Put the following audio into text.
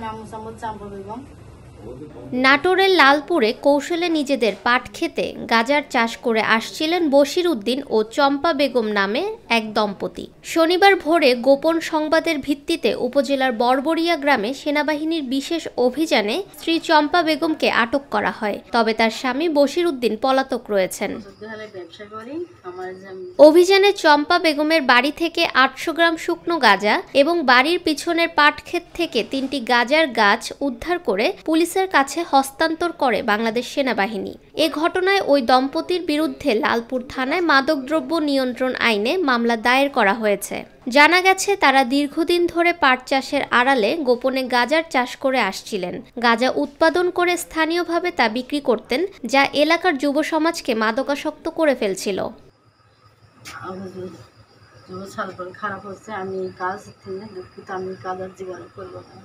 নাম মোসাম্মদ চম্পা বেগম। নাটোরের লালপুরে কৌশলে নিজেদের পাট খেতে গাঁজার চাষ করে আসছিলেন বশির উদ্দিন ও চম্পা বেগম নামে এক দম্পতি। শনিবার ভোরে গোপন সংবাদের ভিত্তিতে উপজেলার বড়বড়িয়া গ্রামে সেনাবাহিনীর বিশেষ অভিযানে স্ত্রী চম্পা বেগমকে আটক করা হয়। তবে তার স্বামী বশির উদ্দিন পলাতক রয়েছেন। অভিযানে চম্পা বেগমের বাড়ি থেকে ৮০০ গ্রাম শুকনো গাঁজা এবং বাড়ির পিছনের পাট ক্ষেত থেকে ৩টি গাঁজার গাছ উদ্ধার করে পুলিশের কাছে হস্তান্তর করে বাংলাদেশ সেনাবাহিনী। এ ঘটনায় ওই দম্পতির বিরুদ্ধে লালপুর থানায় মাদকদ্রব্য নিয়ন্ত্রণ আইনে মামলা দায়ের করা হয়েছে। জানা গেছে তারা দীর্ঘদিন ধরে পাট চাষের আড়ালে গোপনে গাঁজার চাষ করে আসছিলেন। গাঁজা উৎপাদন করে স্থানীয়ভাবে তা বিক্রি করতেন, যা এলাকার যুব সমাজকে মাদকাসক্ত করে ফেলছিল। খারাপ হচ্ছে, আমি কাজ থেকে দুঃখিত, আমি কাজ আর জীবনে করবো না।